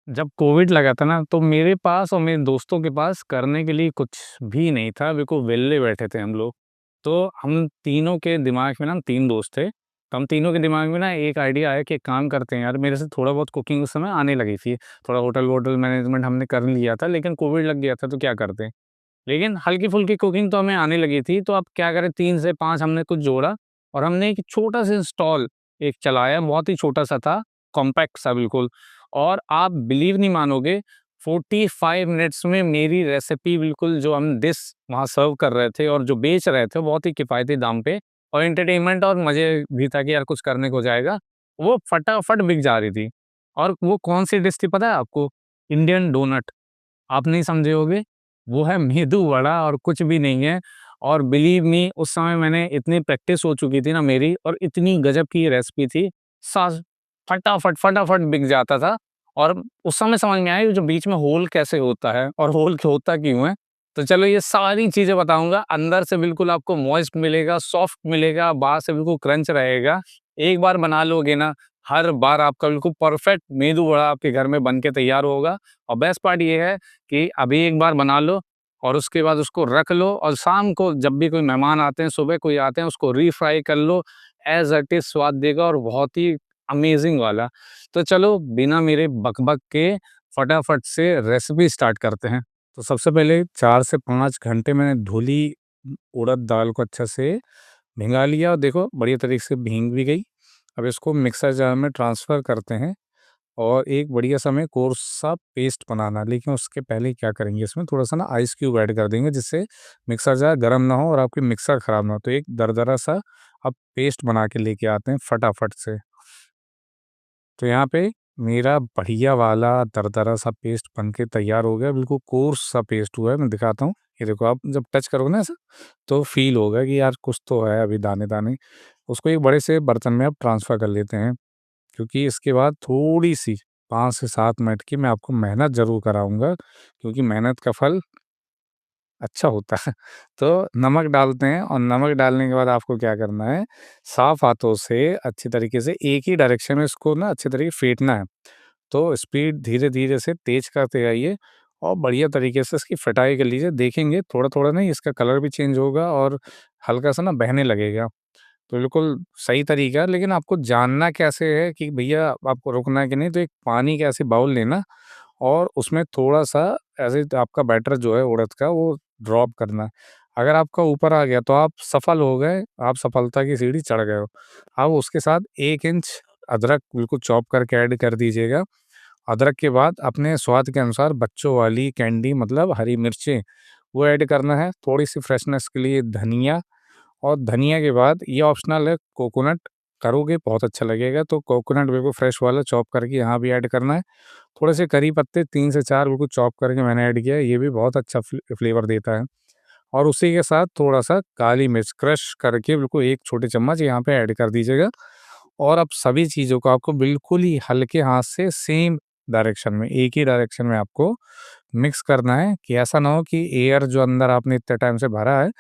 जब कोविड लगा था ना, तो मेरे पास और मेरे दोस्तों के पास करने के लिए कुछ भी नहीं था, बिल्कुल वेले बैठे थे हम लोग। तो हम तीनों के दिमाग में ना, हम 3 दोस्त थे, तो हम तीनों के दिमाग में ना एक आइडिया आया कि एक काम करते हैं यार, मेरे से थोड़ा बहुत कुकिंग उस समय आने लगी थी। थोड़ा होटल-वोटल मैनेजमेंट हमने कर लिया था, लेकिन कोविड लग गया था तो क्या करते? लेकिन हल्की-फुल्की कुकिंग तो हमें आने लगी थी, तो अब क्या करें, 3 से 5 हमने कुछ जोड़ा और हमने एक छोटा-सा स्टॉल एक चलाया, बहुत ही छोटा-सा था, कॉम्पैक्ट सा बिल्कुल। और आप बिलीव नहीं मानोगे, 45 मिनट्स में मेरी रेसिपी बिल्कुल, जो हम डिश वहाँ सर्व कर रहे थे और जो बेच रहे थे, बहुत ही किफ़ायती दाम पे और एंटरटेनमेंट और मज़े भी था कि यार कुछ करने को जाएगा, वो फटाफट बिक जा रही थी। और वो कौन-सी डिश थी पता है आपको? Indian donut. आप नहीं समझे होगे, वो है मेदू वड़ा और कुछ भी नहीं है। और बिलीव मी, उस समय मैंने इतनी प्रैक्टिस हो चुकी थी ना मेरी, और इतनी गज़ब की ये रेसिपी थी, साज फटाफट बिक जाता था। और उस समय समझ में आया, ये जो बीच में होल कैसे होता है और होल होता क्यों है? तो चलो ये सारी चीज़ें बताऊँगा, अंदर से बिल्कुल आपको मॉइस्ट मिलेगा, सॉफ्ट मिलेगा, बाहर से बिल्कुल क्रंच रहेगा। एक बार बना लोगे ना, हर बार आपका बिल्कुल परफेक्ट मेदू वड़ा आपके घर में बन के तैयार होगा। और बेस्ट पार्ट ये है कि अभी एक बार बना लो और उसके बाद उसको रख लो, और शाम को जब भी कोई मेहमान आते हैं, सुबह कोई आते हैं, उसको री-फ्राई कर लो, एज़ इट इज़ स्वाद देगा और बहुत ही अमेज़िंग वाला। तो चलो बिना मेरे बक-बक के फटाफट से रेसिपी स्टार्ट करते हैं। तो सबसे पहले 4 से 5 घंटे मैंने धुली उड़द दाल को अच्छा से भिंगा लिया और देखो बढ़िया तरीके से भीग भी गई। अब इसको मिक्सर जार में ट्रांसफ़र करते हैं और एक बढ़िया सा हमें कोर्स सा पेस्ट बनाना है। लेकिन उसके पहले क्या करेंगे, इसमें थोड़ा-सा ना आइस क्यूब ऐड कर देंगे, जिससे मिक्सर जार गरम ना हो और आपकी मिक्सर खराब ना हो। तो एक दरदरा सा अब पेस्ट बना के लेके आते हैं फटाफट से। तो यहाँ पे मेरा बढ़िया वाला दरदरा सा पेस्ट बन के तैयार हो गया, बिल्कुल कोर्स सा पेस्ट हुआ है, मैं दिखाता हूँ। ये देखो, आप जब टच करोगे ना ऐसे, तो फ़ील होगा कि यार कुछ तो है अभी दाने-दाने। उसको एक बड़े से बर्तन में अब ट्रांसफ़र कर लेते हैं, क्योंकि इसके बाद थोड़ी-सी 5 से 7 मिनट की मैं आपको मेहनत ज़रूर कराऊँगा, क्योंकि मेहनत का फल अच्छा होता है। तो नमक डालते हैं और नमक डालने के बाद आपको क्या करना है, साफ़ हाथों से अच्छी तरीके से एक ही डायरेक्शन में इसको ना अच्छे तरीके फेंटना है। तो स्पीड धीरे-धीरे से तेज़ करते जाइए और बढ़िया तरीके से इसकी फटाई कर लीजिए। देखेंगे थोड़ा-थोड़ा नहीं, इसका कलर भी चेंज होगा और हल्का-सा ना बहने लगेगा। तो बिल्कुल सही तरीका है, लेकिन आपको जानना कैसे है कि भैया आपको रुकना है कि नहीं, तो एक पानी का ऐसे बाउल लेना और उसमें थोड़ा-सा ऐसे आपका बैटर जो है उड़द का, वो ड्रॉप करना है। अगर आपका ऊपर आ गया तो आप सफल हो गए, आप सफलता की सीढ़ी चढ़ गए हो। अब उसके साथ 1 इंच अदरक बिल्कुल चॉप करके ऐड कर दीजिएगा। अदरक के बाद अपने स्वाद के अनुसार बच्चों वाली कैंडी, मतलब हरी मिर्चें, वो ऐड करना है। थोड़ी-सी फ्रेशनेस के लिए धनिया, और धनिया के बाद ये ऑप्शनल है, कोकोनट करोगे बहुत अच्छा लगेगा, तो कोकोनट बिल्कुल फ्रेश वाला चॉप करके यहाँ भी ऐड करना है। थोड़े से करी पत्ते 3 से 4 बिल्कुल चॉप करके मैंने ऐड किया है, ये भी बहुत अच्छा फ्लेवर देता है। और उसी के साथ थोड़ा-सा काली मिर्च क्रश करके बिल्कुल 1 छोटे चम्मच यहाँ पे ऐड कर दीजिएगा। और अब सभी चीज़ों को आपको बिल्कुल ही हल्के हाथ से सेम डायरेक्शन में, एक ही डायरेक्शन में आपको मिक्स करना है, कि ऐसा ना हो कि एयर जो अंदर आपने इतने टाइम से भरा है,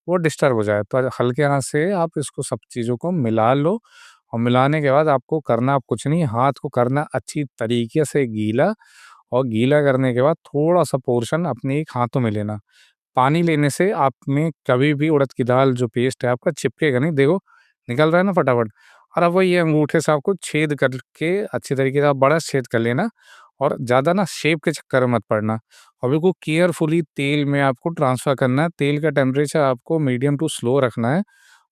वो डिस्टर्ब हो जाए। तो हल्के हाथ से आप इसको सब चीज़ों को मिला लो और मिलाने के बाद आपको करना अब कुछ नहीं, हाथ को करना अच्छी तरीके से गीला, और गीला करने के बाद थोड़ा-सा पोर्शन अपने एक हाथों में लेना। पानी लेने से आप में कभी भी उड़द की दाल जो पेस्ट है आपका चिपकेगा नहीं, देखो निकल रहा है ना फटाफट। और अब वही अंगूठे से आपको छेद करके अच्छी तरीके से आप बड़ा छेद कर लेना, और ज़्यादा ना शेप के चक्कर में मत पड़ना, और बिल्कुल केयरफुली तेल में आपको ट्रांसफ़र करना है। तेल का टेम्परेचर आपको मीडियम टू स्लो रखना है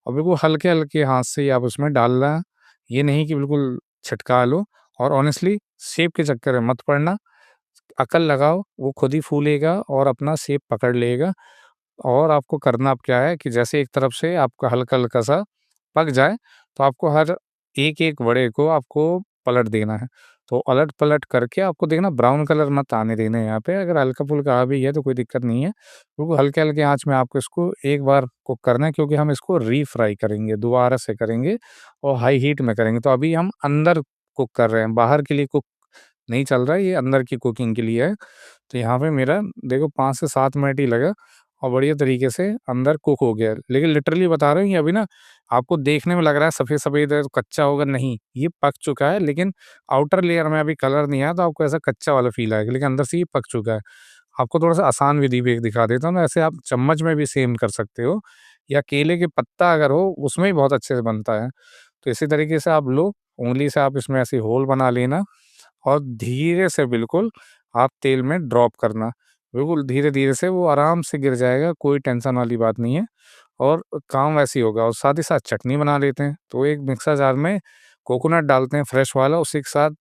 और बिल्कुल हल्के-हल्के हाथ से ही आप उसमें डालना है। ये नहीं कि बिल्कुल छिटका लो, और ऑनेस्टली शेप के चक्कर में मत पड़ना। अकल लगाओ, वो खुद ही फूलेगा और अपना शेप पकड़ लेगा। और आपको करना अब क्या है कि जैसे एक तरफ से आपका हल्का-हल्का सा पक जाए, तो आपको हर एक-एक वड़े को आपको पलट देना है। तो अलट-पलट करके आपको देखना ब्राउन कलर मत आने देना है यहाँ पे, अगर हल्का-फुल्का आ भी है तो कोई दिक्कत नहीं है। बिल्कुल हल्के-हल्के आँच में आपको इसको एक बार कुक करना है, क्योंकि हम इसको री-फ्राई करेंगे, दोबारा से करेंगे और हाई हीट में करेंगे। तो अभी हम अंदर कुक कर रहे हैं, बाहर के लिए कुक नहीं चल रहा है, ये अंदर की कुकिंग के लिए है। तो यहाँ पे मेरा देखो 5 से 7 मिनट ही लगा, और बढ़िया तरीके से अंदर कुक हो गया है। लेकिन लिटरली बता रहा हूँ, ये अभी ना आपको देखने में लग रहा है सफ़ेद-सफ़ेद है, तो कच्चा होगा, नहीं, ये पक चुका है, लेकिन आउटर लेयर में अभी कलर नहीं आया, तो आपको ऐसा कच्चा वाला फ़ील आएगा, लेकिन अंदर से ये पक चुका है। आपको थोड़ा-सा आसान विधि भी एक दिखा देता हूँ ना, ऐसे आप चम्मच में भी सेम कर सकते हो, या केले के पत्ता अगर हो, उसमें भी बहुत अच्छे से बनता है। तो इसी तरीके से आप लो, उँगली से आप इसमें ऐसे होल बना लेना और धीरे से बिल्कुल आप तेल में ड्रॉप करना। बिल्कुल धीरे-धीरे से वो आराम से गिर जाएगा, कोई टेंशन वाली बात नहीं है और काम वैसे ही होगा। और साथ ही साथ चटनी बना लेते हैं। तो एक मिक्सर जार में कोकोनट डालते हैं फ्रेश वाला, उसी के साथ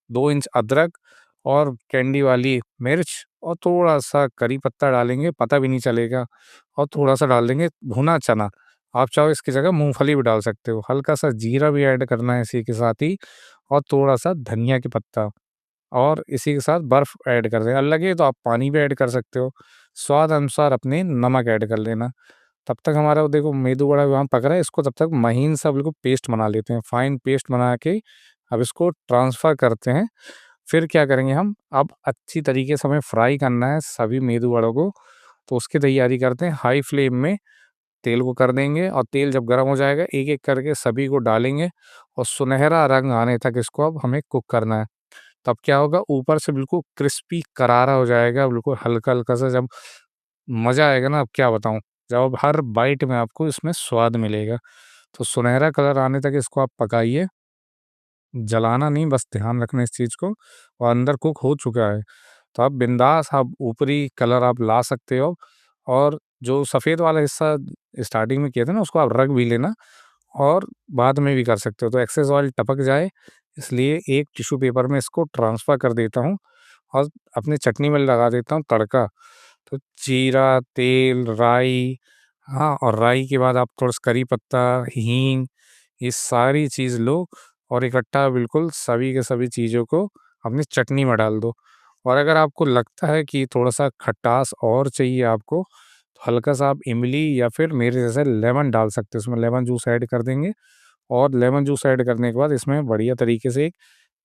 2 इंच अदरक और कैंडी वाली मिर्च और थोड़ा-सा करी पत्ता डालेंगे, पता भी नहीं चलेगा, और थोड़ा-सा डाल देंगे भुना चना। आप चाहो इसकी जगह मूँगफली भी डाल सकते हो। हल्का-सा जीरा भी ऐड करना है इसी के साथ ही, और थोड़ा-सा धनिया के पत्ता, और इसी के साथ बर्फ़ ऐड कर दें। और लगे तो आप पानी भी ऐड कर सकते हो। स्वाद अनुसार अपने नमक ऐड कर लेना। तब तक हमारा वो देखो मेदू वड़ा वहाँ पक रहा है, इसको तब तक महीन सा बिल्कुल पेस्ट बना लेते हैं। फ़ाइन पेस्ट बना के अब इसको ट्रांसफ़र करते हैं। फिर क्या करेंगे हम, अब अच्छी तरीके से हमें फ्राई करना है सभी मेदू वड़ों को, तो उसकी तैयारी करते हैं। हाई फ्लेम में तेल को कर देंगे, और तेल जब गरम हो जाएगा, एक-एक करके सभी को डालेंगे और सुनहरा रंग आने तक इसको अब हमें कुक करना है। तब क्या होगा, ऊपर से बिल्कुल क्रिस्पी करारा हो जाएगा, बिल्कुल हल्का-हल्का सा, जब मज़ा आएगा ना, अब क्या बताऊँ। जब अब हर बाइट में आपको इसमें स्वाद मिलेगा। तो सुनहरा कलर आने तक इसको आप पकाइए, जलाना नहीं, बस ध्यान रखना इस चीज़ को, और अंदर कुक हो चुका है। तो आप बिंदास आप ऊपरी कलर आप ला सकते हो, और जो सफ़ेद वाला हिस्सा स्टार्टिंग में किया था ना, उसको आप रख भी लेना, और बाद में भी कर सकते हो। तो एक्सेस ऑयल टपक जाए, इसलिए एक टिश्यू पेपर में इसको ट्रांसफ़र कर देता हूँ, और अपनी चटनी में लगा देता हूँ तड़का। तो जीरा, तेल, राई, हाँ, और राई के बाद आप थोड़ा-सा करी पत्ता, हींग, ये सारी चीज़ लो, और इकट्ठा बिल्कुल सभी के सभी चीज़ों को अपनी चटनी में डाल दो। और अगर आपको लगता है कि थोड़ा-सा खटास और चाहिए आपको, तो हल्का-सा आप इमली या फिर मेरे जैसे लेमन डाल सकते हो। उसमें लेमन जूस ऐड कर देंगे, और लेमन जूस ऐड करने के बाद इसमें बढ़िया तरीके से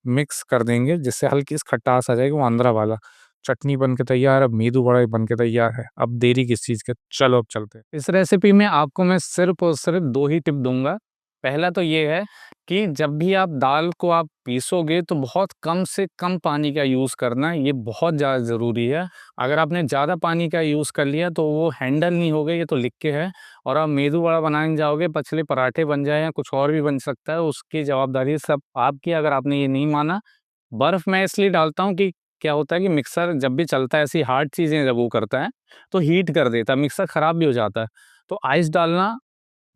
मिक्स कर देंगे, जिससे हल्की सी खटास आ जाएगी, वो आंध्रा वाला। चटनी बन के तैयार, अब मेदू वड़ा भी बन के तैयार है। अब देरी किस चीज़ की, चलो अब चलते हैं। इस रेसिपी में आपको मैं सिर्फ़ और सिर्फ़ 2 ही टिप दूँगा। पहला तो ये है कि जब भी आप दाल को आप पीसोगे, तो बहुत कम से कम पानी का यूज़ करना, ये बहुत ज़्यादा ज़रूरी है। अगर आपने ज़्यादा पानी का यूज़ कर लिया, तो वो हैंडल नहीं होगा, ये तो लिख के है। और आप मेदू वड़ा बनाने जाओगे, पछले पराठे बन जाएँ या कुछ और भी बन सकता है, उसकी जवाबदारी सब आपकी, अगर आपने ये नहीं माना। बर्फ़ मैं इसलिए डालता हूँ कि क्या होता है कि मिक्सर जब भी चलता है, ऐसी हार्ड चीज़ें जब वो करता है, तो हीट कर देता है, मिक्सर ख़राब भी हो जाता है। तो आइस डालना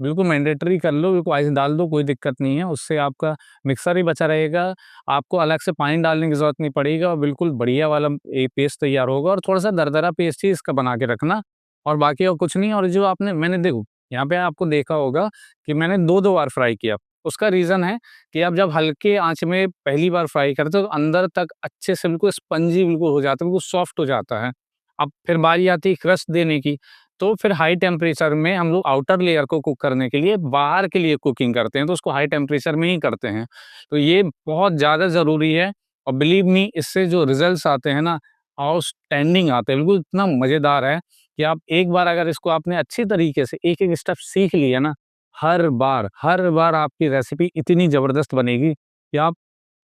बिल्कुल मैंडेटरी कर लो, बिल्कुल आइस डाल दो, कोई दिक्कत नहीं है, उससे आपका मिक्सर ही बचा रहेगा, आपको अलग से पानी डालने की ज़रूरत नहीं पड़ेगी, और बिल्कुल बढ़िया वाला पेस्ट तैयार होगा। और थोड़ा-सा दरदरा पेस्ट ही इसका बना के रखना, और बाकी और कुछ नहीं। और जो आपने मैंने देखो, यहाँ पे आपको देखा होगा कि मैंने 2-2 बार फ्राई किया। उसका रीज़न है कि आप जब हल्के आँच में पहली बार फ्राई करते हो, तो अंदर तक अच्छे से बिल्कुल स्पंजी बिल्कुल हो जाता है, बिल्कुल सॉफ्ट हो जाता है। अब फिर बारी आती है क्रस्ट देने की, तो फिर हाई टेम्परेचर में हम लोग आउटर लेयर को कुक करने के लिए बाहर के लिए कुकिंग करते हैं, तो उसको हाई टेम्परेचर में ही करते हैं। तो ये बहुत ज़्यादा ज़रूरी है, और बिलीव मी, इससे जो रिज़ल्ट्स आते हैं ना, आउटस्टैंडिंग आते हैं, बिल्कुल इतना मज़ेदार है कि आप एक बार अगर इसको आपने अच्छी तरीके से एक-एक स्टेप सीख लिया ना, हर बार आपकी रेसिपी इतनी ज़बरदस्त बनेगी कि आप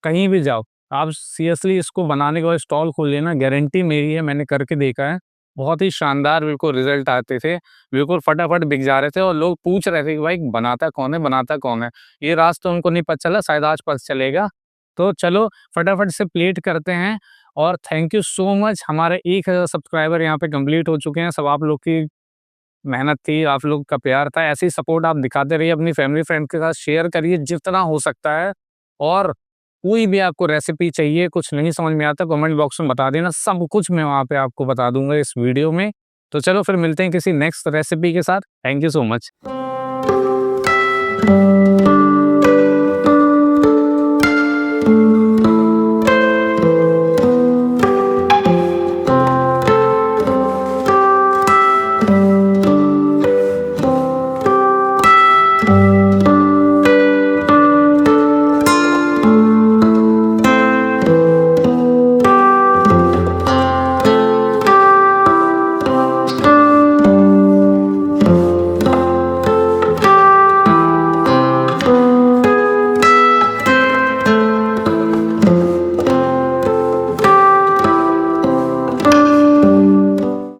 कहीं भी जाओ, आप सीरियसली इसको बनाने के बाद स्टॉल खोल लेना, गारंटी मेरी है, मैंने करके देखा है। बहुत ही शानदार बिल्कुल रिज़ल्ट आते थे, बिल्कुल फटाफट बिक जा रहे थे, और लोग पूछ रहे थे कि भाई बनाता कौन है, बनाता कौन है? ये राज़ तो उनको नहीं पता चला, शायद आज पता चलेगा। तो चलो फटाफट से प्लेट करते हैं, और थैंक यू सो मच, हमारे 1000 सब्सक्राइबर यहाँ पे कंप्लीट हो चुके हैं, सब आप लोग की मेहनत थी, आप लोग का प्यार था। ऐसे ही सपोर्ट आप दिखाते रहिए, अपनी फैमिली फ्रेंड के साथ शेयर करिए जितना हो सकता है। और कोई भी आपको रेसिपी चाहिए, कुछ नहीं समझ में आता, कमेंट बॉक्स में बता देना, सब कुछ मैं वहाँ पे आपको बता दूँगा इस वीडियो में। तो चलो फिर मिलते हैं किसी नेक्स्ट रेसिपी के साथ। Thank you so much.